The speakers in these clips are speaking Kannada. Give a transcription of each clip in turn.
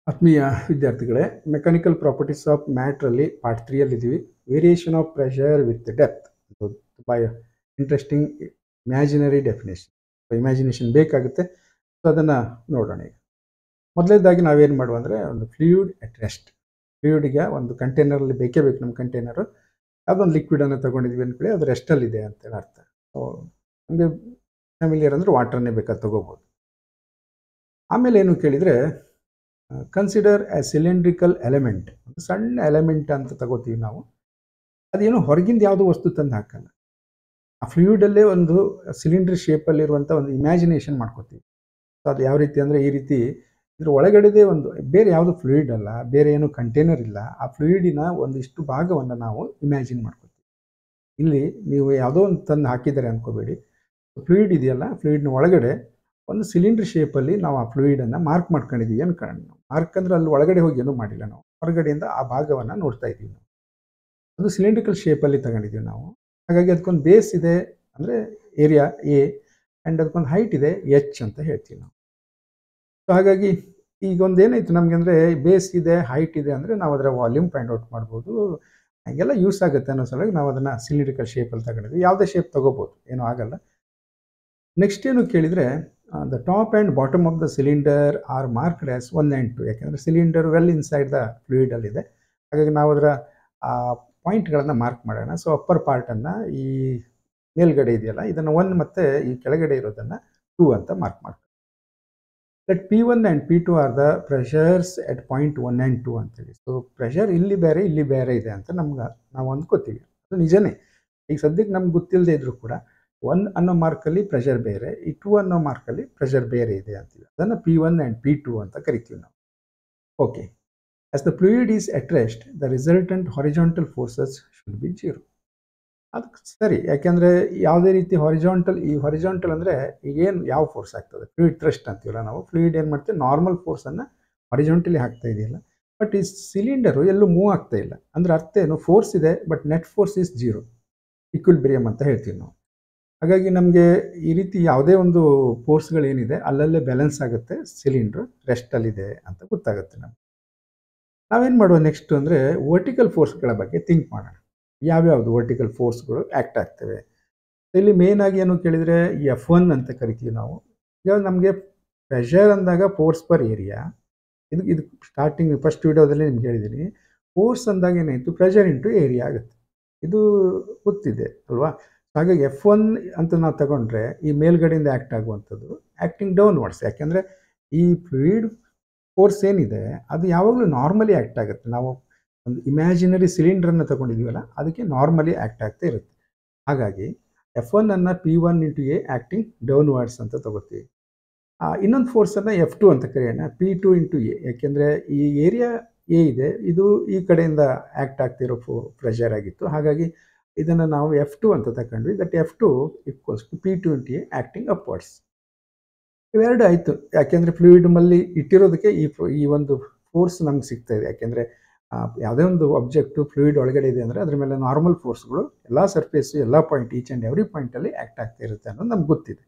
ಆತ್ಮೀಯ ವಿದ್ಯಾರ್ಥಿಗಳೇ, ಮೆಕ್ಯಾನಿಕಲ್ ಪ್ರಾಪರ್ಟೀಸ್ ಆಫ್ ಮ್ಯಾಟ್ರಲ್ಲಿ ಪಾರ್ಟ್ 3 ಅಲ್ಲಿದ್ದೀವಿ. Variation of pressure with depth. ತುಂಬ ಇಂಟ್ರೆಸ್ಟಿಂಗ್ ಇಮ್ಯಾಜಿನರಿ ಡೆಫಿನೇಷನ್. ಇಮ್ಯಾಜಿನೇಷನ್ ಬೇಕಾಗುತ್ತೆ. ಸೊ ಅದನ್ನು ನೋಡೋಣ. ಈಗ ಮೊದಲನೇದಾಗಿ ನಾವೇನು ಮಾಡುವ ಅಂದರೆ, ಒಂದು ಫ್ಲೂಯಿಡ್ ಅಟ್ ರೆಸ್ಟ್. ಫ್ಲೂಯಿಡ್ಗೆ ಒಂದು ಕಂಟೈನರಲ್ಲಿ ಬೇಕೇ ಬೇಕು. ನಮ್ಮ ಕಂಟೈನರು ಯಾವುದೊಂದು ಲಿಕ್ವಿಡನ್ನು ತೊಗೊಂಡಿದ್ವಿ ಅಂದ್ಕೊಳ್ಳಿ, ಅದು ರೆಸ್ಟಲ್ಲಿದೆ ಅಂತೇಳಿ ಅರ್ಥ. ಸೊ ನಮಗೆ ಫ್ಯಾಮಿಲಿಯರ್ ಅಂದರೆ ವಾಟರ್ನೇ ಬೇಕಾದ್ರೆ ತೊಗೋಬೋದು. ಆಮೇಲೆ ಏನು ಕೇಳಿದರೆ, ಕನ್ಸಿಡರ್ ಎ ಸಿಲಿಂಡ್ರಿಕಲ್ ಎಲಿಮೆಂಟ್. ಒಂದು ಸಣ್ಣ ಎಲಿಮೆಂಟ್ ಅಂತ ತಗೋತೀವಿ ನಾವು. ಅದೇನು ಹೊರಗಿಂದ ಯಾವುದೋ ವಸ್ತು ತಂದು ಹಾಕಲ್ಲ. ಆ ಫ್ಲೂಯಿಡಲ್ಲೇ ಒಂದು ಸಿಲಿಂಡ್ರ್ ಶೇಪಲ್ಲಿರುವಂಥ ಒಂದು ಇಮ್ಯಾಜಿನೇಷನ್ ಮಾಡ್ಕೋತೀವಿ. ಸೊ ಅದು ಯಾವ ರೀತಿ ಅಂದರೆ, ಈ ರೀತಿ ಇದ್ರ ಒಳಗಡೆದೇ ಒಂದು ಬೇರೆ ಯಾವುದು ಫ್ಲೂಯಿಡ್ ಅಲ್ಲ, ಬೇರೆ ಏನು ಕಂಟೈನರ್ ಇಲ್ಲ. ಆ ಫ್ಲೂಯಿಡಿನ ಒಂದಿಷ್ಟು ಭಾಗವನ್ನು ನಾವು ಇಮ್ಯಾಜಿನ್ ಮಾಡ್ಕೋತೀವಿ. ಇಲ್ಲಿ ನೀವು ಯಾವುದೋ ಒಂದು ತಂದು ಹಾಕಿದ್ದಾರೆ ಅಂದ್ಕೋಬೇಡಿ. ಫ್ಲೂಯಿಡ್ ಇದೆಯಲ್ಲ, ಫ್ಲೂಯಿಡ್ನ ಒಳಗಡೆ ಒಂದು ಸಿಲಿಂಡರ್ ಶೇಪಲ್ಲಿ ನಾವು ಆ ಫ್ಲೂಯಿಡನ್ನು ಮಾರ್ಕ್ ಮಾಡ್ಕೊಂಡಿದ್ದೀವಿ ಅನ್ಕೊಳ್ಳೋಣ. ಮಾರ್ಕ್ ಅಂದರೆ ಅಲ್ಲಿ ಒಳಗಡೆ ಹೋಗಿ ಏನೂ ಮಾಡಿಲ್ಲ ನಾವು, ಹೊರಗಡೆಯಿಂದ ಆ ಭಾಗವನ್ನು ನೋಡ್ತಾ ಇದ್ದೀವಿ ನಾವು. ಅದು ಸಿಲಿಂಡ್ರಿಕಲ್ ಶೇಪಲ್ಲಿ ತಗೊಂಡಿದ್ದೀವಿ ನಾವು. ಹಾಗಾಗಿ ಅದಕ್ಕೊಂದು ಬೇಸ್ ಇದೆ ಅಂದರೆ ಏರಿಯಾ ಎ, ಆ್ಯಂಡ್ ಅದಕ್ಕೊಂದು ಹೈಟ್ ಇದೆ ಎಚ್ ಅಂತ ಹೇಳ್ತೀವಿ ನಾವು. ಸೊ ಹಾಗಾಗಿ ಈಗ ಒಂದು ಏನಾಯಿತು ನಮಗೆ ಅಂದರೆ, ಬೇಸ್ ಇದೆ, ಹೈಟ್ ಇದೆ ಅಂದರೆ ನಾವು ಅದರ ವಾಲ್ಯೂಮ್ ಫೈಂಡ್ ಔಟ್ ಮಾಡ್ಬೋದು. ಹಾಗೆಲ್ಲ ಯೂಸ್ ಆಗುತ್ತೆ ಅನ್ನೋ ಸಲುವಾಗಿ ನಾವು ಅದನ್ನು ಸಿಲಿಂಡ್ರಿಕಲ್ ಶೇಪಲ್ಲಿ ತಗೊಂಡಿದ್ವಿ. ಯಾವುದೇ ಶೇಪ್ ತೊಗೋಬೋದು, ಏನೂ ಆಗಲ್ಲ. ನೆಕ್ಸ್ಟ್ ಏನು ಕೇಳಿದರೆ, the top and bottom of the cylinder are marked as 1 and 2. ಯಾಕೆಂದರೆ ಸಿಲಿಂಡರ್ ವೆಲ್ ಇನ್ಸೈಡ್ ದ ಫ್ಲೂಯಿಡಲ್ಲಿದೆ. ಹಾಗಾಗಿ ನಾವು ಅದರ ಪಾಯಿಂಟ್ಗಳನ್ನು ಮಾರ್ಕ್ ಮಾಡೋಣ. ಸೊ ಅಪ್ಪರ್ ಪಾರ್ಟನ್ನು, ಈ ಮೇಲ್ಗಡೆ ಇದೆಯಲ್ಲ, ಇದನ್ನು 1 ಮತ್ತು ಈ ಕೆಳಗಡೆ ಇರೋದನ್ನು 2 ಅಂತ ಮಾರ್ಕ್ ಮಾಡ್ತೀವಿ. That P1 and P2 are the pressures at point 1 and 2 ಅಂತೇಳಿ. ಸೊ ಪ್ರೆಷರ್ ಇಲ್ಲಿ ಬೇರೆ ಇಲ್ಲಿ ಬೇರೆ ಇದೆ ಅಂತ ನಾವು ಅಂದ್ಕೋತೀವಿ. ಅದು ನಿಜನೇ. ಈಗ ಸದ್ಯಕ್ಕೆ ನಮ್ಗೆ ಗೊತ್ತಿಲ್ಲದೆ ಇದ್ರೂ ಕೂಡ 1 ಅನ್ನೋ ಮಾರ್ಕಲ್ಲಿ ಪ್ರೆಷರ್ ಬೇರೆ, ಈ 2 ಅನ್ನೋ ಮಾರ್ಕಲ್ಲಿ ಪ್ರೆಷರ್ ಬೇರೆ ಇದೆ ಅಂತೀವಿ. ಅದನ್ನು P1 ಆ್ಯಂಡ್ P2 ಅಂತ ಕರಿತೀವಿ ನಾವು. Okay. As the fluid is at rest, the resultant horizontal forces should be 0. ಅದಕ್ಕೆ ಸರಿ. ಯಾಕೆಂದರೆ ಯಾವುದೇ ರೀತಿ ಹಾರಿಜಾಂಟಲ್ ಅಂದರೆ ಈಗೇನು ಯಾವ ಫೋರ್ಸ್ ಆಗ್ತದೆ, ಫ್ಲೂಯಿಡ್ ಥ್ರಸ್ಟ್ ಅಂತೀವಲ್ಲ ನಾವು. ಫ್ಲೂಯಿಡ್ ಏನು ಮಾಡ್ತೀವಿ, ನಾರ್ಮಲ್ ಫೋರ್ಸನ್ನು ಹಾರಿಜಾಂಟಲಿ ಹಾಕ್ತಾ ಇದೆಯಲ್ಲ. ಬಟ್ ಈ ಸಿಲಿಂಡರು ಎಲ್ಲೂ ಮೂವ್ ಆಗ್ತಾ ಇಲ್ಲ. ಅಂದರೆ ಅರ್ಥ ಏನು, ಫೋರ್ಸ್ ಇದೆ but net force is 0. Equilibrium ಅಂತ ಹೇಳ್ತೀವಿ ನಾವು. ಹಾಗಾಗಿ ನಮಗೆ ಈ ರೀತಿ ಯಾವುದೇ ಒಂದು ಫೋರ್ಸ್ಗಳೇನಿದೆ ಅಲ್ಲಲ್ಲೇ ಬ್ಯಾಲೆನ್ಸ್ ಆಗುತ್ತೆ, ಸಿಲಿಂಡ್ರು ರೆಸ್ಟಲ್ಲಿದೆ ಅಂತ ಗೊತ್ತಾಗುತ್ತೆ ನಮಗೆ. ನಾವೇನು ಮಾಡುವ ನೆಕ್ಸ್ಟು ಅಂದರೆ, ವರ್ಟಿಕಲ್ ಫೋರ್ಸ್ಗಳ ಬಗ್ಗೆ ಥಿಂಕ್ ಮಾಡೋಣ. ಯಾವ್ಯಾವುದು ವರ್ಟಿಕಲ್ ಫೋರ್ಸ್ಗಳು ಆ್ಯಕ್ಟ್ ಆಗ್ತವೆ. ಇಲ್ಲಿ ಮೇಯ್ನಾಗಿ ಏನು ಕೇಳಿದರೆ, F1 ಅಂತ ಕರಿತೀವಿ ನಾವು. ಇವಾಗ ನಮಗೆ ಪ್ರೆಷರ್ ಅಂದಾಗ ಫೋರ್ಸ್ ಪರ್ ಏರಿಯಾ. ಇದು ಸ್ಟಾರ್ಟಿಂಗ್ ಫಸ್ಟ್ ವಿಡಿಯೋದಲ್ಲಿ ನಿಮ್ಗೆ ಹೇಳಿದ್ದೀನಿ. ಫೋರ್ಸ್ ಅಂದಾಗ ಏನಾಯಿತು, ಪ್ರೆಷರ್ ಇಂಟು ಏರಿಯಾ ಆಗುತ್ತೆ. ಇದು ಗೊತ್ತಿದೆ ಅಲ್ವಾ. ಹಾಗಾಗಿ F1 ಅಂತ ನಾವು ತಗೊಂಡ್ರೆ, ಈ ಮೇಲ್ಗಡೆಯಿಂದ ಆ್ಯಕ್ಟ್ ಆಗುವಂಥದ್ದು ಆ್ಯಕ್ಟಿಂಗ್ ಡೌನ್ವರ್ಡ್ಸ್. ಯಾಕೆಂದರೆ ಈ ಫ್ಲೂಯಿಡ್ ಫೋರ್ಸ್ ಏನಿದೆ ಅದು ಯಾವಾಗಲೂ ನಾರ್ಮಲಿ ಆ್ಯಕ್ಟ್ ಆಗುತ್ತೆ. ನಾವು ಒಂದು ಇಮ್ಯಾಜಿನರಿ ಸಿಲಿಂಡ್ರನ್ನು ತಗೊಂಡಿದ್ದೀವಲ್ಲ, ಅದಕ್ಕೆ ನಾರ್ಮಲಿ ಆ್ಯಕ್ಟ್ ಆಗ್ತಾ ಇರುತ್ತೆ. ಹಾಗಾಗಿ F1 ಅನ್ನು P1 into a acting downwards ಅಂತ ತಗೋತೀವಿ. ಇನ್ನೊಂದು ಫೋರ್ಸನ್ನು F2 ಅಂತ ಕರೆಯೋಣ, P2 ಇಂಟು ಎ. ಯಾಕೆಂದರೆ ಈ ಏರಿಯಾ ಎ ಇದೆ, ಇದು ಈ ಕಡೆಯಿಂದ ಆ್ಯಕ್ಟ್ ಆಗ್ತಿರೋ ಪ್ರೆಷರ್ ಆಗಿತ್ತು. ಹಾಗಾಗಿ ಇದನ್ನು ನಾವು F2 ಅಂತ ತಗೊಂಡ್ವಿ. That F2 equals to P2 into a acting upwards. ಇವೆರಡು ಆಯಿತು. ಯಾಕೆಂದರೆ ಫ್ಲೂಯಿಡ್ಮಲ್ಲಿ ಇಟ್ಟಿರೋದಕ್ಕೆ ಈ ಒಂದು ಫೋರ್ಸ್ ನಮ್ಗೆ ಸಿಗ್ತಾ ಇದೆ. ಯಾಕೆಂದರೆ ಯಾವುದೇ ಒಂದು ಆಬ್ಜೆಕ್ಟು ಫ್ಲೂಯಿಡ್ ಒಳಗಡೆ ಇದೆ ಅಂದರೆ ಅದ್ರ ಮೇಲೆ ನಾರ್ಮಲ್ ಫೋರ್ಸ್ಗಳು ಎಲ್ಲ ಸರ್ಫೇಸು, ಎಲ್ಲ ಪಾಯಿಂಟ್, ಈಚ್ ಆ್ಯಂಡ್ ಎವ್ರಿ ಪಾಯಿಂಟಲ್ಲಿ ಆ್ಯಕ್ಟ್ ಆಗ್ತಾ ಇರುತ್ತೆ ಅನ್ನೋದು ನಮ್ಗೆ ಗೊತ್ತಿದೆ.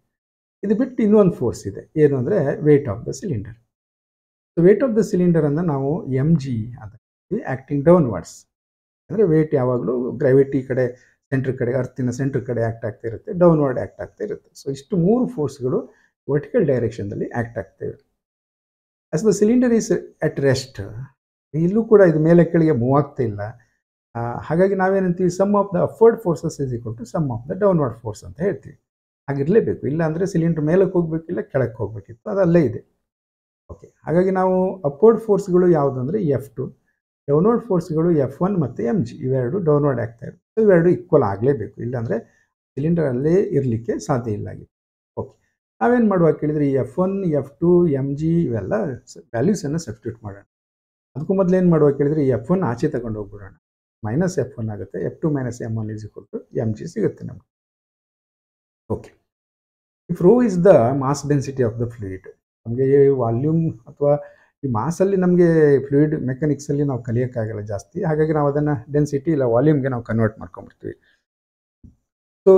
ಇದು ಬಿಟ್ಟು ಇನ್ನೊಂದು ಫೋರ್ಸ್ ಇದೆ, ಏನು ಅಂದರೆ weight of the cylinder. So weight of the ಸಿಲಿಂಡರನ್ನು ನಾವು mg ಅಂತ ಆ್ಯಕ್ಟಿಂಗ್ ಡೌನ್ವರ್ಡ್ಸ್. ಅಂದರೆ ವೇಟ್ ಯಾವಾಗಲೂ ಗ್ರಾವಿಟಿ ಕಡೆ, ಸೆಂಟ್ರ್ ಕಡೆ, ಅರ್ತಿನ ಸೆಂಟ್ರ್ ಕಡೆ ಆ್ಯಕ್ಟ್ ಆಗ್ತಾ ಇರುತ್ತೆ, ಡೌನ್ವರ್ಡ್ ಆ್ಯಕ್ಟ್ ಆಗ್ತಾ ಇರುತ್ತೆ. ಸೊ ಇಷ್ಟು 3 ಫೋರ್ಸ್ಗಳು ವರ್ಟಿಕಲ್ ಡೈರೆಕ್ಷನ್ದಲ್ಲಿ ಆ್ಯಕ್ಟ್ ಆಗ್ತಾ ಇರುತ್ತೆ. As the cylinder is at rest, ಇಲ್ಲೂ ಕೂಡ ಇದು ಮೇಲೆ ಕೆಳಗೆ ಮೂವ್ ಆಗ್ತಾ ಇಲ್ಲ. ಹಾಗಾಗಿ ನಾವೇನಂತೀವಿ, sum of the upward forces is equal to sum of the downward force ಅಂತ ಹೇಳ್ತೀವಿ. ಹಾಗಿರಲೇಬೇಕು. ಇಲ್ಲ ಅಂದರೆ ಸಿಲಿಂಡರ್ ಮೇಲಕ್ಕೆ ಹೋಗಬೇಕಿಲ್ಲ, ಕೆಳಕ್ಕೆ ಹೋಗಬೇಕಿತ್ತು, ಅದು ಅಲ್ಲೇ ಇದೆ. ಓಕೆ. ಹಾಗಾಗಿ ನಾವು ಅಪ್ವರ್ಡ್ ಫೋರ್ಸ್ಗಳು ಯಾವುದು ಅಂದರೆ F2, ಡೌನ್ವರ್ಡ್ ಫೋರ್ಸ್ಗಳು F1 ಮತ್ತು mg. ಇವೆರಡು ಡೌನ್ವರ್ಡ್ ಆಗ್ತಾ ಇರುತ್ತೆ. ಇವೆರಡು ಈಕ್ವಲ್ ಆಗಲೇಬೇಕು, ಇಲ್ಲಾಂದರೆ ಸಿಲಿಂಡರ್ ಅಲ್ಲೇ ಇರಲಿಕ್ಕೆ ಸಾಧ್ಯ ಇಲ್ಲ ಆಗಿದೆ. ಓಕೆ. ನಾವೇನು ಮಾಡುವ ಕೇಳಿದರೆ, ಈ F1, F2, mg ಇವೆಲ್ಲ ವ್ಯಾಲ್ಯೂಸನ್ನು ಸಬ್ಸ್ಟಿಟ್ಯೂಟ್ ಮಾಡೋಣ. ಅದಕ್ಕೂ ಮೊದಲು ಏನು ಮಾಡುವ ಕೇಳಿದರೆ, ಈ F1 ಆಚೆ ತಗೊಂಡು ಹೋಗ್ಬಿಡೋಣ. ಮೈನಸ್ F1 ಆಗುತ್ತೆ. F2 minus M1 is equal to mg ಸಿಗುತ್ತೆ ನಮಗೆ. Okay. If rho is the mass density of the fluid, ನಮಗೆ ವಾಲ್ಯೂಮ್ ಅಥವಾ ಈ ಮಾಸಲ್ಲಿ ನಮಗೆ ಫ್ಲೂಯಿಡ್ ಮೆಕ್ಯಾನಿಕ್ಸಲ್ಲಿ ನಾವು ಕಲಿಯೋಕ್ಕಾಗಲ್ಲ ಜಾಸ್ತಿ. ಹಾಗಾಗಿ ನಾವು ಅದನ್ನು ಡೆನ್ಸಿಟಿ ಇಲ್ಲ ವಾಲ್ಯೂಮ್ಗೆ ನಾವು ಕನ್ವರ್ಟ್ ಮಾಡ್ಕೊಂಡ್ಬಿಡ್ತೀವಿ. ಸೊ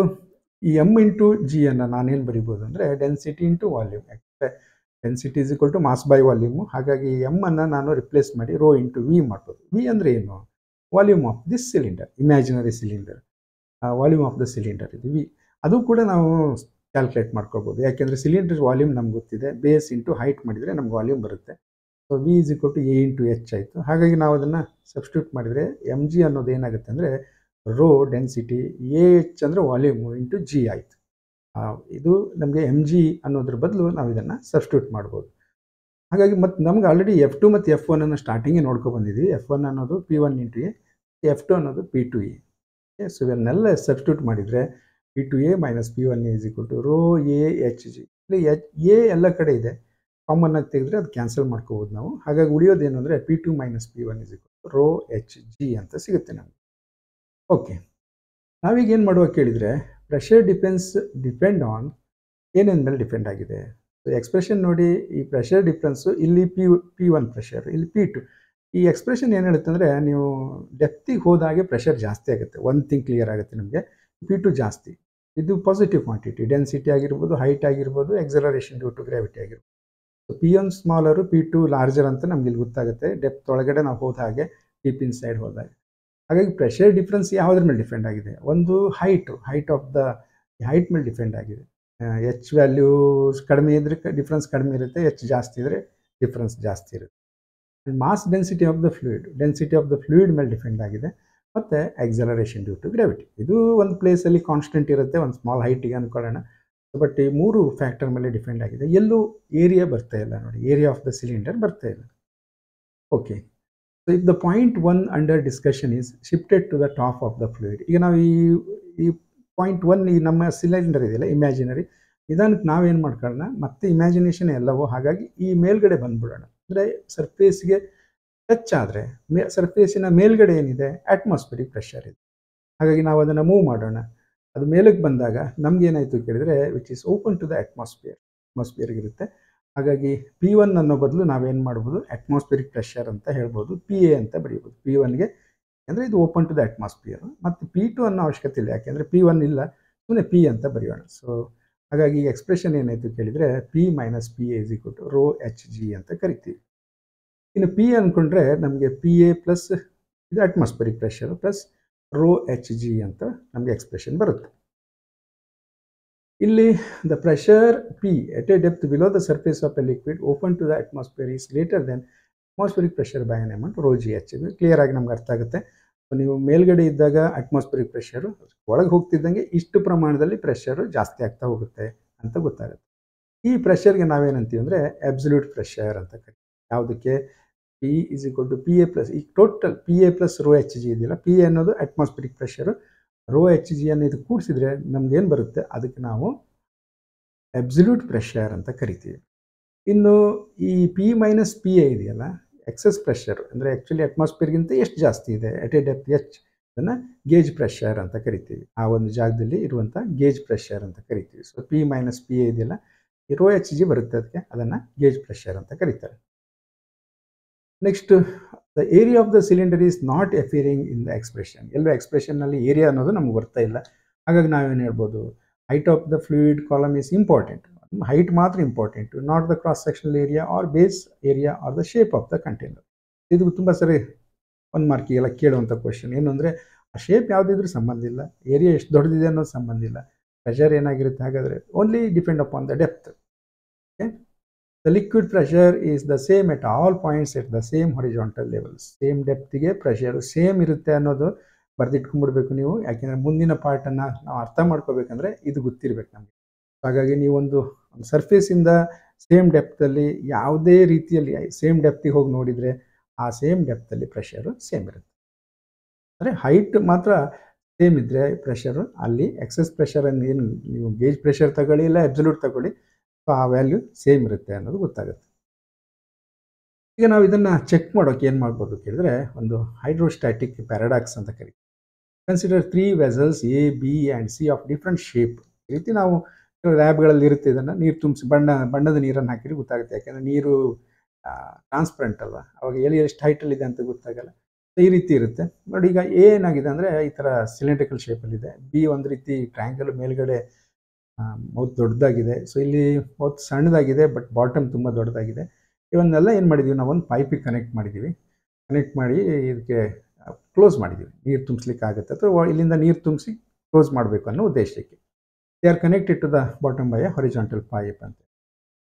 ಈ M ಇಂಟು G ಅನ್ನು ನಾನೇನು ಬರಿಬೋದು ಅಂದರೆ ಡೆನ್ಸಿಟಿ ಇಂಟು ವಾಲ್ಯೂಮ್. ಯಾಕಂದರೆ density is equal to mass by volume. ಹಾಗಾಗಿ ಎಮ್ ಅನ್ನು ನಾನು ರಿಪ್ಲೇಸ್ ಮಾಡಿ ರೋ ಇಂಟು ವಿ ಮಾಡ್ಬೋದು. ವಿ ಅಂದರೆ ಏನು? Volume of this cylinder, imaginary cylinder, volume of the cylinder ಇದು ವಿ. ಅದು ಕೂಡ ನಾವು ಕ್ಯಾಲ್ಕುಲೇಟ್ ಮಾಡ್ಕೋಬೋದು, ಯಾಕೆಂದರೆ ಸಿಲಿಂಡರ್ ವಾಲ್ಯೂಮ್ ನಮ್ಗೆ ಗೊತ್ತಿದೆ, ಬೇಸ್ ಇಂಟು ಹೈಟ್ ಮಾಡಿದರೆ ನಮ್ಗೆ ವಾಲ್ಯೂಮ್ ಬರುತ್ತೆ. So V is equal to A into H ಆಯಿತು. ಹಾಗಾಗಿ ನಾವು ಅದನ್ನು ಸಬ್ಸ್ಟಿಟ್ಯೂಟ್ ಮಾಡಿದರೆ ಎಮ್ ಜಿ ಅನ್ನೋದು ಏನಾಗುತ್ತೆ ಅಂದರೆ ರೋ ಡೆನ್ಸಿಟಿ ಎ ಎಚ್ ಅಂದರೆ ವಾಲ್ಯೂಮು ಇಂಟು ಜಿ ಆಯಿತು. ಇದು ನಮಗೆ ಎಮ್ ಜಿ ಅನ್ನೋದ್ರ ಬದಲು ನಾವು ಇದನ್ನು ಸಬ್ಸ್ಟಿಟ್ಯೂಟ್ ಮಾಡ್ಬೋದು. ಹಾಗಾಗಿ ಮತ್ತು ನಮ್ಗೆ ಆಲ್ರೆಡಿ F2 ಮತ್ತು F1 ಅನ್ನು ಸ್ಟಾರ್ಟಿಂಗೇ ನೋಡ್ಕೊಂಡು ಬಂದಿದ್ವಿ. F1 ಅನ್ನೋದು P1 ಇಂಟು ಎ, F2 ಅನ್ನೋದು P2 ಎ. ಸೊ ಇವನ್ನೆಲ್ಲ ಸಬ್ಸ್ಟಿಟ್ಯೂಟ್ ಮಾಡಿದರೆ P2 A minus P1 A is equal to rho A H G. ಇಲ್ಲಿ ಎ ಎಲ್ಲ ಕಡೆ ಇದೆ, ಕಾಮನ್ ಆಗಿ ತೆಗೆದ್ರೆ ಅದು ಕ್ಯಾನ್ಸಲ್ ಮಾಡ್ಕೋಬೋದು ನಾವು. ಹಾಗಾಗಿ ಉಳಿಯೋದೇನು ಅಂದರೆ P2 minus P1 is equal to rho H G ಅಂತ ಸಿಗುತ್ತೆ ನಮಗೆ. ಓಕೆ, ನಾವೀಗ ಏನು ಮಾಡುವ ಕೇಳಿದರೆ ಪ್ರೆಷರ್ ಡಿಪೆಂಡ್ ಆನ್ ಏನೇನು ಮೇಲೆ ಡಿಪೆಂಡ್ ಆಗಿದೆ. ಸೊ ಎಕ್ಸ್ಪ್ರೆಷನ್ ನೋಡಿ, ಈ ಪ್ರೆಷರ್ ಡಿಫ್ರೆನ್ಸು ಇಲ್ಲಿ P1 ಪ್ರೆಷರ್, ಇಲ್ಲಿ P2. ಈ ಎಕ್ಸ್ಪ್ರೆಷನ್ ಏನು ಹೇಳುತ್ತೆ ಅಂದರೆ ನೀವು ಡೆಪ್ತಿಗೆ ಹೋದಾಗೆ ಪ್ರೆಷರ್ ಜಾಸ್ತಿ ಆಗುತ್ತೆ. ಒಂದು ಥಿಂಗ್ ಕ್ಲಿಯರ್ ಆಗುತ್ತೆ ನಮಗೆ, P2 ಜಾಸ್ತಿ. ಇದು ಪಾಸಿಟಿವ್ ಕ್ವಾಂಟಿಟಿ, ಡೆನ್ಸಿಟಿ ಆಗಿರ್ಬೋದು, ಹೈಟ್ ಆಗಿರ್ಬೋದು, ಎಕ್ಸಲರೇಷನ್ ಡ್ಯೂ ಟು ಗ್ರಾವಿಟಿ ಆಗಿರ್ಬೋದು. ಸೊ P1 ಸ್ಮಾಲರು, P2 ಲಾರ್ಜರ್ ಅಂತ ನಮ್ಗೆ ಇಲ್ಲಿ ಗೊತ್ತಾಗುತ್ತೆ ಡೆಪ್ತ್ ಒಳಗಡೆ ನಾವು ಹೋದ ಹಾಗೆ, ಡೀಪ್ ಇನ್ ಸೈಡ್ ಹೋದಾಗ. ಹಾಗಾಗಿ ಪ್ರೆಷರ್ ಡಿಫ್ರೆನ್ಸ್ ಯಾವುದ್ರ ಮೇಲೆ ಡಿಪೆಂಡ್ ಆಗಿದೆ? ಒಂದು ಹೈಟ್ ಆಫ್ ದ ಹೈಟ್ ಮೇಲೆ ಡಿಪೆಂಡ್ ಆಗಿದೆ. ಎಚ್ ವ್ಯಾಲ್ಯೂಸ್ ಕಡಿಮೆ ಇದ್ದರೆ ಡಿಫ್ರೆನ್ಸ್ ಕಡಿಮೆ ಇರುತ್ತೆ, ಎಚ್ ಜಾಸ್ತಿ ಇದ್ದರೆ ಡಿಫ್ರೆನ್ಸ್ ಜಾಸ್ತಿ ಇರುತ್ತೆ. Mass density of the fluid ಮೇಲೆ ಡಿಪೆಂಡ್ ಆಗಿದೆ. ಮತ್ತು ಎಕ್ಸಲರೇಷನ್ ಡ್ಯೂ ಟು ಗ್ರಾವಿಟಿ. ಇದು ಒಂದು ಪ್ಲೇಸಲ್ಲಿ ಕಾನ್ಸ್ಟೆಂಟ್ ಇರುತ್ತೆ, ಒಂದು ಸ್ಮಾಲ್ ಹೈಟಿಗೆ ಅಂದ್ಕೊಳ್ಳೋಣ. ಬಟ್ ಈ 3 ಫ್ಯಾಕ್ಟರ್ ಮೇಲೆ ಡಿಪೆಂಡ್ ಆಗಿದೆ. ಎಲ್ಲೂ ಏರಿಯಾ ಬರ್ತಾ ಇಲ್ಲ ನೋಡಿ, ಏರಿಯಾ ಆಫ್ ದ ಸಿಲಿಂಡರ್ ಬರ್ತಾ ಇಲ್ಲ. Okay, so if the point 1 under discussion is shifted to the top of the fluid. ಈಗ ನಾವು ಈ ಪಾಯಿಂಟ್ 1 ಈ ನಮ್ಮ ಸಿಲಿಂಡರ್ ಇದೆಯಲ್ಲ ಇಮ್ಯಾಜಿನರಿ, ನಿಧಾನಕ್ಕೆ ನಾವೇನು ಮಾಡ್ಕೊಳ್ಳೋಣ, ಮತ್ತೆ ಇಮ್ಯಾಜಿನೇಷನ್ ಎಲ್ಲವೋ, ಹಾಗಾಗಿ ಈ ಮೇಲ್ಗಡೆ ಬಂದ್ಬಿಡೋಣ. ಅಂದರೆ ಸರ್ಫೇಸ್ಗೆ ಟಚ್ ಆದರೆ ಸರ್ಫೇಸಿನ ಮೇಲ್ಗಡೆ ಏನಿದೆ ಅಟ್ಮಾಸ್ಫಿಯರಿಕ್ ಪ್ರೆಷರ್ ಇದೆ. ಹಾಗಾಗಿ ನಾವು ಅದನ್ನು ಮೂವ್ ಮಾಡೋಣ. ಅದು ಮೇಲಕ್ಕೆ ಬಂದಾಗ ನಮಗೇನಾಯಿತು ಕೇಳಿದರೆ which is open to the ಅಟ್ಮಾಸ್ಫಿಯರ್ಗಿರುತ್ತೆ. ಹಾಗಾಗಿ P1 ಅನ್ನೋ ಬದಲು ನಾವೇನು ಮಾಡ್ಬೋದು, ಅಟ್ಮಾಸ್ಫಿಯರಿಕ್ ಪ್ರೆಷರ್ ಅಂತ ಹೇಳ್ಬೋದು, PA ಅಂತ ಬರೀಬೋದು. P1ಗೆ ಅಂದರೆ ಇದು ಓಪನ್ ಟು ದ ಅಟ್ಮಾಸ್ಫಿಯರ್. ಮತ್ತು P2 ಅನ್ನೋ ಅವಶ್ಯಕತೆ ಇಲ್ಲ, ಯಾಕೆಂದರೆ P1 ಇಲ್ಲ, ಸುಮ್ಮನೆ P ಅಂತ ಬರೆಯೋಣ. ಸೊ ಹಾಗಾಗಿ ಎಕ್ಸ್ಪ್ರೆಷನ್ ಏನಾಯಿತು ಕೇಳಿದರೆ P minus PA is equal to rho H G ಅಂತ ಕರಿತೀವಿ. ಇನ್ನು P ಅಂದ್ಕೊಂಡ್ರೆ ನಮಗೆ PA ಪ್ಲಸ್ ಇದು atmospheric pressure plus rho H G ಅಂತ ನಮಗೆ ಎಕ್ಸ್ಪ್ರೆಷನ್ ಬರುತ್ತೆ. ಇಲ್ಲಿ the pressure P at a depth below the surface of a liquid open to the atmosphere is greater than atmospheric pressure by an amount rho G H. ಇದು ಕ್ಲಿಯರ್ ಆಗಿ ನಮ್ಗೆ ಅರ್ಥ ಆಗುತ್ತೆ. ನೀವು ಮೇಲ್ಗಡೆ ಇದ್ದಾಗ ಅಟ್ಮಾಸ್ಫಿಯರಿಕ್ ಪ್ರೆಷರು, ಒಳಗೆ ಹೋಗ್ತಿದ್ದಂಗೆ ಇಷ್ಟು ಪ್ರಮಾಣದಲ್ಲಿ ಪ್ರೆಷರು ಜಾಸ್ತಿ ಆಗ್ತಾ ಹೋಗುತ್ತೆ ಅಂತ ಗೊತ್ತಾಗುತ್ತೆ. ಈ ಪ್ರೆಷರ್ಗೆ ನಾವೇನಂತೀವಿ ಅಂದರೆ ಅಬ್ಸಲ್ಯೂಟ್ ಪ್ರೆಷರ್ ಅಂತ ಕರಿತೀವಿ. ಯಾವುದಕ್ಕೆ? P is equal to PA plus, ಈ total PA plus rho H g ಇದೆಯಲ್ಲ, PA ಅನ್ನೋದು atmospheric pressure, rho H g ಅನ್ನು ಇದು ಕೂಡಿಸಿದ್ರೆ ನಮ್ಗೇನು ಬರುತ್ತೆ, ಅದಕ್ಕೆ ನಾವು ಅಬ್ಸಲ್ಯೂಟ್ ಪ್ರೆಷರ್ ಅಂತ ಕರಿತೀವಿ. ಇನ್ನು ಈ P ಮೈನಸ್ PA ಇದೆಯಲ್ಲ, ಎಕ್ಸಸ್ ಪ್ರೆಷರ್ ಅಂದರೆ ಆ್ಯಕ್ಚುಲಿ ಅಟ್ಮಾಸ್ಫಿಯರ್ಗಿಂತ ಎಷ್ಟು ಜಾಸ್ತಿ ಇದೆ ಎಟ್ ಎ ಡೆಪ್ತ್ ಎಚ್, ಅದನ್ನು ಗೇಜ್ ಪ್ರೆಷರ್ ಅಂತ ಕರಿತೀವಿ. ಆ ಒಂದು ಜಾಗದಲ್ಲಿ ಇರುವಂಥ ಗೇಜ್ ಪ್ರೆಷರ್ ಅಂತ ಕರಿತೀವಿ. ಸೊ P ಮೈನಸ್ PA ಇದೆಯಲ್ಲ, ಈ ರೋ ಎಚ್ ಜಿ ಬರುತ್ತೆ, ಅದಕ್ಕೆ ಅದನ್ನು ಗೇಜ್ ಪ್ರೆಷರ್ ಅಂತ ಕರೀತಾರೆ. Next, the area of the cylinder is not appearing in the expression. ಎಲ್ಲೋ ಎಕ್ಸ್ಪ್ರೆಷನ್ನಲ್ಲಿ ಏರಿಯಾ ಅನ್ನೋದು ನಮ್ಗೆ ಬರ್ತಾ ಇಲ್ಲ. ಹಾಗಾಗಿ ನಾವೇನು ಹೇಳ್ಬೋದು, height of the fluid column is important. Height ಮಾತ್ರ important, not the cross sectional area or base area or the shape of the container. ಇದು ತುಂಬ ಸರಿ 1 ಮಾರ್ಕಿಗೆಲ್ಲ ಕೇಳುವಂಥ ಕ್ವಶನ್. ಏನು ಅಂದರೆ ಆ ಶೇಪ್ ಯಾವುದಿದ್ರೂ ಸಂಬಂಧ ಇಲ್ಲ, ಏರಿಯಾ ಎಷ್ಟು ದೊಡ್ಡದಿದೆ ಅನ್ನೋದು ಸಂಬಂಧ ಇಲ್ಲ, ಪ್ರೆಷರ್ ಏನಾಗಿರುತ್ತೆ ಹಾಗಾದರೆ only depend upon the depth. Okay, the liquid pressure is the same at all points at the same horizontal levels. Same ಡೆಪ್ತಿಗೆ ಪ್ರೆಷರು ಸೇಮ್ ಇರುತ್ತೆ ಅನ್ನೋದು ಬರೆದಿಟ್ಕೊಂಡ್ಬಿಡ್ಬೇಕು ನೀವು. ಯಾಕೆಂದರೆ ಮುಂದಿನ ಪಾರ್ಟನ್ನು ನಾವು ಅರ್ಥ ಮಾಡ್ಕೋಬೇಕಂದ್ರೆ ಇದು ಗೊತ್ತಿರಬೇಕು ನಮಗೆ. ಹಾಗಾಗಿ ನೀವೊಂದು ಸರ್ಫೇಸಿಂದ ಸೇಮ್ ಡೆಪ್ತಲ್ಲಿ ಯಾವುದೇ ರೀತಿಯಲ್ಲಿ ಸೇಮ್ ಡೆಪ್ತಿಗೆ ಹೋಗಿ ನೋಡಿದರೆ ಆ ಸೇಮ್ ಡೆಪ್ತಲ್ಲಿ ಪ್ರೆಷರು ಸೇಮ್ ಇರುತ್ತೆ. ಅಂದರೆ ಹೈಟ್ ಮಾತ್ರ ಸೇಮ್ ಇದ್ದರೆ ಪ್ರೆಷರು, ಅಲ್ಲಿ ಎಕ್ಸಸ್ ಪ್ರೆಷರನ್ನು ಏನು ನೀವು ಗೇಜ್ ಪ್ರೆಷರ್ ತಗೊಳ್ಳಿ ಇಲ್ಲ ಅಬ್ಸಲ್ಯೂಟ್ ತಗೊಳ್ಳಿ, ಸೊ ಆ ವ್ಯಾಲ್ಯೂ ಸೇಮ್ ಇರುತ್ತೆ ಅನ್ನೋದು ಗೊತ್ತಾಗುತ್ತೆ. ಈಗ ನಾವು ಇದನ್ನು ಚೆಕ್ ಮಾಡೋಕೆ ಏನು ಮಾಡ್ಬೋದು ಕೇಳಿದ್ರೆ, ಒಂದು ಹೈಡ್ರೋಸ್ಟ್ಯಾಟಿಕ್ ಪ್ಯಾರಾಡಾಕ್ಸ್ ಅಂತ ಕರೀತೀವಿ. Consider 3 vessels A, B and C of different shape. ಈ ರೀತಿ ನಾವು ಲ್ಯಾಬ್ಗಳಲ್ಲಿ ಇರುತ್ತೆ, ಇದನ್ನು ನೀರು ತುಂಬಿಸಿ ಬಣ್ಣದ ನೀರನ್ನು ಹಾಕಿದ್ರೆ ಗೊತ್ತಾಗುತ್ತೆ. ಯಾಕೆಂದರೆ ನೀರು ಟ್ರಾನ್ಸ್ಪರೆಂಟ್ ಅಲ್ವಾ, ಅವಾಗ ಎಲ್ಲಿ ಎಷ್ಟು ಹೈಟಲ್ಲಿದೆ ಅಂತ ಗೊತ್ತಾಗಲ್ಲ. ಈ ರೀತಿ ಇರುತ್ತೆ ನೋಡಿ. ಈಗ ಏನಾಗಿದೆ ಅಂದರೆ ಈ ಥರ ಸಿಲಿಂಡ್ರಿಕಲ್ ಶೇಪಲ್ಲಿದೆ, B ಒಂದು ರೀತಿ ಟ್ರ್ಯಾಂಗಲ್ ಮೇಲ್ಗಡೆ ಮೌತ್ ದೊಡ್ಡದಾಗಿದೆ. ಸೊ ಇಲ್ಲಿ ಮೌತ್ ಸಣ್ಣದಾಗಿದೆ, ಬಟ್ ಬಾಟಮ್ ತುಂಬ ದೊಡ್ಡದಾಗಿದೆ. ಇವನ್ನೆಲ್ಲ ಏನು ಮಾಡಿದ್ದೀವಿ, ನಾವೊಂದು ಪೈಪಿಗೆ ಕನೆಕ್ಟ್ ಮಾಡಿದ್ದೀವಿ. ಕನೆಕ್ಟ್ ಮಾಡಿ ಇದಕ್ಕೆ ಕ್ಲೋಸ್ ಮಾಡಿದ್ದೀವಿ. ನೀರು ತುಂಬಿಸ್ಲಿಕ್ಕೆ ಆಗುತ್ತೆ ಅಥವಾ ಇಲ್ಲಿಂದ ನೀರು ತುಂಬಿಸಿ ಕ್ಲೋಸ್ ಮಾಡಬೇಕು ಅನ್ನೋ ಉದ್ದೇಶಕ್ಕೆ. They are connected to the bottom by a horizontal pipe ಅಂತ.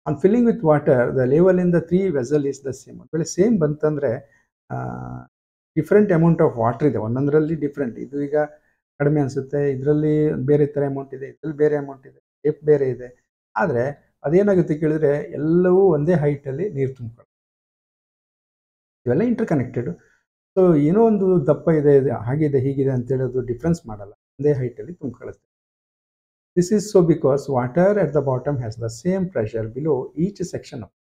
On filling with water the level in the 3 vessel is the same. ಒಂದು ವೇಳೆ ಸೇಮ್ ಬಂತಂದರೆ ಡಿಫ್ರೆಂಟ್ ಅಮೌಂಟ್ ಆಫ್ ವಾಟರ್ ಇದೆ, ಒಂದೊಂದರಲ್ಲಿ ಡಿಫ್ರೆಂಟ್. ಇದು ಈಗ ಕಡಿಮೆ ಅನಿಸುತ್ತೆ, ಇದರಲ್ಲಿ ಬೇರೆ ಥರ ಅಮೌಂಟ್ ಇದೆ, ಇದರಲ್ಲಿ ಬೇರೆ ಅಮೌಂಟ್ ಇದೆ, ಶೇಪ್ ಬೇರೆ ಇದೆ. ಆದರೆ ಅದೇನಾಗುತ್ತೆ ಕೇಳಿದ್ರೆ ಎಲ್ಲವೂ ಒಂದೇ ಹೈಟಲ್ಲಿ ನೀರು ತುಂಬಿಕೊಳ್ಳುತ್ತೆ. ಇವೆಲ್ಲ ಇಂಟರ್ ಕನೆಕ್ಟೆಡ್. ಸೊ ಏನೋ ಒಂದು ದಪ್ಪ ಇದೆ, ಹಾಗಿದೆ ಹೀಗಿದೆ ಅಂತೇಳಿ ಅದು ಡಿಫ್ರೆನ್ಸ್ ಮಾಡಲ್ಲ, ಒಂದೇ ಹೈಟಲ್ಲಿ ತುಂಬಿಕೊಳ್ಳುತ್ತೆ. This is so because water at the bottom has the same pressure below each section of.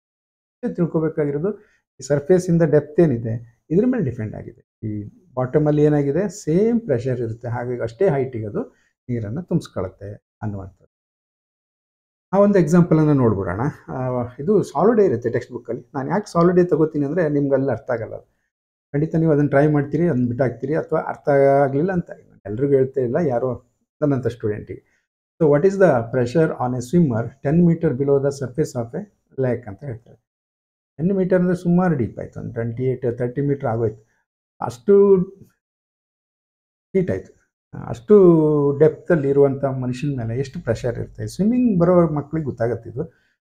ತಿಳ್ಕೊಬೇಕಾಗಿರೋದು ಈ ಸರ್ಫೇಸಿಂದ ಡೆಪ್ತ್ ಏನಿದೆ ಇದ್ರ ಮೇಲೆ ಡಿಪೆಂಡ್ ಆಗಿದೆ. ಈ ಬಾಟಮಲ್ಲಿ ಏನಾಗಿದೆ, ಸೇಮ್ ಪ್ರೆಷರ್ ಇರುತ್ತೆ, ಹಾಗಾಗಿ ಅಷ್ಟೇ ಹೈಟಿಗೆ ಅದು ನೀರನ್ನು ತುಂಬಿಸ್ಕೊಳ್ಳುತ್ತೆ ಅನ್ನುವಂಥದ್ದು. ಆ ಒಂದು ಎಕ್ಸಾಂಪಲನ್ನು ನೋಡ್ಬಿಡೋಣ. ಇದು ಸಾಲಿಡೇ ಇರುತ್ತೆ ಟೆಕ್ಸ್ಟ್ ಬುಕ್ಕಲ್ಲಿ. ನಾನು ಯಾಕೆ ಸಾಲಿಡೇ ತಗೋತೀನಿ ಅಂದರೆ ನಿಮ್ಗೆ ಅಲ್ಲಿ ಅರ್ಥ ಆಗಲ್ಲ. ಖಂಡಿತ ನೀವು ಅದನ್ನು ಟ್ರೈ ಮಾಡ್ತೀರಿ, ಅದನ್ನು ಬಿಟ್ಟಾಕ್ತೀರಿ, ಅಥವಾ ಅರ್ಥ ಆಗಲಿಲ್ಲ ಅಂತ ಎಲ್ರಿಗೂ ಹೇಳ್ತಾ ಇಲ್ಲ, ಯಾರೋ ನನ್ನಂಥ ಸ್ಟೂಡೆಂಟಿಗೆ. So what is the pressure on a swimmer 10 metre below the surface of a lake ಅಂತ ಹೇಳ್ತಾರೆ. 10 ಮೀಟರ್ ಅಂದರೆ ಸುಮಾರು ಡೀಪ್ ಆಯಿತು, ಒಂದು 28-30 ಮೀಟರ್ ಆಗೋಯ್ತು. ಅಷ್ಟು ಹೀಟ್ ಆಯಿತು. ಅಷ್ಟು ಡೆಪ್ತಲ್ಲಿ ಇರುವಂಥ ಮನುಷ್ಯನ ಮೇಲೆ ಎಷ್ಟು ಪ್ರೆಷರ್ ಇರುತ್ತೆ. ಸ್ವಿಮ್ಮಿಂಗ್ ಬರೋ ಮಕ್ಳಿಗೆ ಗೊತ್ತಾಗುತ್ತೆ ಇದು.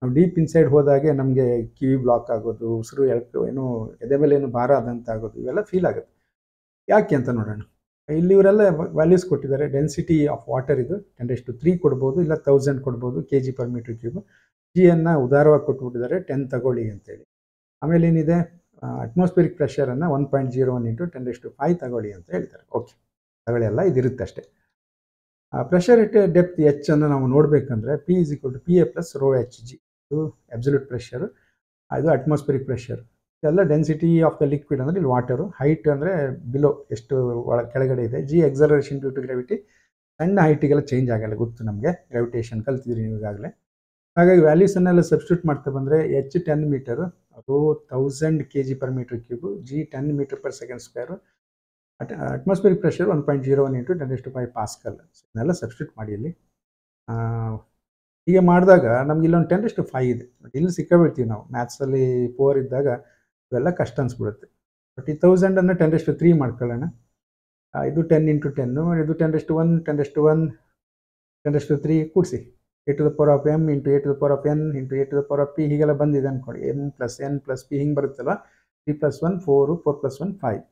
ನಾವು ಡೀಪ್ ಇನ್ಸೈಡ್ ಹೋದಾಗೆ ನಮಗೆ ಕಿವಿ ಬ್ಲಾಕ್ ಆಗೋದು, ಉಸಿರು ಏನೋ ಎದೆ ಮೇಲೆ ಏನು ಭಾರ ಆದಂತ ಆಗೋದು, ಇವೆಲ್ಲ ಫೀಲ್ ಆಗುತ್ತೆ. ಯಾಕೆ ಅಂತ ನೋಡೋಣ. ಇಲ್ಲಿ ಇವರೆಲ್ಲ ವ್ಯಾಲ್ಯೂಸ್ ಕೊಟ್ಟಿದ್ದಾರೆ. ಡೆನ್ಸಿಟಿ ಆಫ್ ವಾಟರ್ ಇದು 10⁻³ ಕೊಡ್ಬೋದು, ಇಲ್ಲ 1000 ಕೊಡ್ಬೋದು kg/m³. ಜಿಯನ್ನು ಉದಾರವಾಗಿ ಕೊಟ್ಬಿಟ್ಟಿದ್ದಾರೆ, 10 ತಗೊಳ್ಳಿ ಅಂತೇಳಿ. ಆಮೇಲೆ ಏನಿದೆ, ಅಟ್ಮಾಸ್ಫಿಯರಿಕ್ ಪ್ರೆಷರನ್ನು 1.01 × 10⁵ ತಗೊಳ್ಳಿ ಅಂತ ಹೇಳ್ತಾರೆ. ಓಕೆ, ತಗೊಳ್ಳಿ ಅಲ್ಲ, ಇದಿರುತ್ತೆ ಅಷ್ಟೇ. ಪ್ರೆಷರ್ ಇಟ್ ಡೆಪ್ತ್ ಎಚ್ ಅನ್ನು ನಾವು ನೋಡಬೇಕಂದ್ರೆ P = PA + ρHg. ಇದು ಅಬ್ಸಲ್ಯೂಟ್ ಪ್ರೆಷರು, ಅದು ಅಟ್ಮಾಸ್ಫಿಯರಿಕ್ ಪ್ರೆಷರ್. ಇದೆಲ್ಲ ಡೆನ್ಸಿಟಿ ಆಫ್ ದ ಲಿಕ್ವಿಡ್ ಅಂದರೆ ಇಲ್ಲಿ ವಾಟರು. ಹೈಟ್ ಅಂದರೆ ಬಿಲೋ, ಎಷ್ಟು ಕೆಳಗಡೆ ಇದೆ. G acceleration due to gravity. ಸಣ್ಣ ಹೈಟಿಗೆಲ್ಲ ಚೇಂಜ್ ಆಗಲ್ಲ, ಗೊತ್ತು ನಮಗೆ, ಗ್ರಾವಿಟೇಷನ್ ಕಲ್ತಿದ್ರಿ ನೀವು ಈಗಾಗಲೇ. ಹಾಗಾಗಿ ವ್ಯಾಲ್ಯೂಸನ್ನೆಲ್ಲ ಸಬ್ಸ್ಟಿಟ್ಯೂಟ್ ಮಾಡ್ತಾ ಬಂದರೆ H 10 ಮೀಟರು, ಅದು 1000 kg/m³. G 10 m/s². Atmospheric pressure 1.01 × 10⁵ Pascal. ಇದನ್ನೆಲ್ಲ ಸಬ್ಸ್ಟಿಟ್ಯೂಟ್ ಮಾಡಿ ಇಲ್ಲಿ. ಹೀಗೆ ಮಾಡಿದಾಗ ನಮ್ಗೆ ಇಲ್ಲೊಂದು 10⁵ ಇದೆ. ಇಲ್ಲಿ ಸಿಕ್ಕಾಬಿಡ್ತೀವಿ ನಾವು ಮ್ಯಾಥ್ಸಲ್ಲಿ ಪುವರ್ ಇದ್ದಾಗ, ಇವೆಲ್ಲ ಕಷ್ಟ ಅನಿಸ್ಬಿಡುತ್ತೆ. ಬಟ್ ಈ 1000ಅನ್ನು 10⁻³ ಮಾಡ್ಕೊಳ್ಳೋಣ. ಇದು 10 × 10, ಇದು 10⁻1, 10⁻1, 10⁻³ ಕೂಡಿಸಿ. a to the power of m × a to the power of n × a to the power of p ಹೀಗೆಲ್ಲ ಬಂದಿದೆ ಅಂದ್ಕೊಳ್ಳಿ. m + n + p ಹಿಂಗೆ ಬರುತ್ತಲ್ಲ. 3 + 1 4, 4 + 1 5.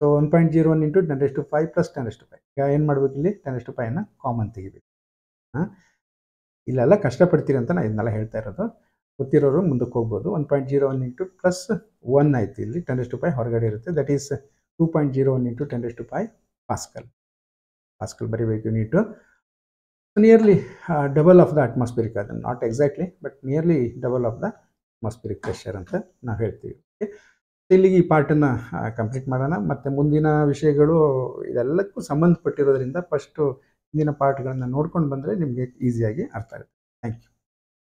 ಸೊ 1.01 × 10⁵ + 10⁵. ಈಗ ಏನು ಮಾಡ್ಬೇಕು, ಇಲ್ಲಿ 10⁵ ಕಾಮನ್ ತೆಗಿಬೇಕು. ಇಲ್ಲೆಲ್ಲ ಕಷ್ಟಪಡ್ತೀರಿ ಅಂತ ನಾನು ಇದನ್ನೆಲ್ಲ ಹೇಳ್ತಾ ಇರೋದು. ಗೊತ್ತಿರೋರು ಮುಂದಕ್ಕೆ ಹೋಗ್ಬೋದು. 1.01 × +1 ಆಯಿತು. ಇಲ್ಲಿ 10⁵ ಹೊರಗಡೆ ಇರುತ್ತೆ. That is 2.01 × 10⁵ pascal. ಪಾಸ್ಕಲ್ ಬರೀಬೇಕು unit. Nearly double of the atmospheric, ಅದನ್ನು not exactly but nearly double of the atmospheric pressure ಅಂತ ನಾವು ಹೇಳ್ತೀವಿ. ಓಕೆ, ಇಲ್ಲಿಗೆ ಈ ಪಾರ್ಟನ್ನು ಕಂಪ್ಲೀಟ್ ಮಾಡೋಣ. ಮತ್ತು ಮುಂದಿನ ವಿಷಯಗಳು ಇದೆಲ್ಲಕ್ಕೂ ಸಂಬಂಧಪಟ್ಟಿರೋದ್ರಿಂದ ಫಸ್ಟು ಹಿಂದಿನ ಪಾರ್ಟ್ಗಳನ್ನು ನೋಡ್ಕೊಂಡು ಬಂದರೆ ನಿಮಗೆ ಈಸಿಯಾಗಿ ಅರ್ಥ ಆಗುತ್ತೆ. Thank you.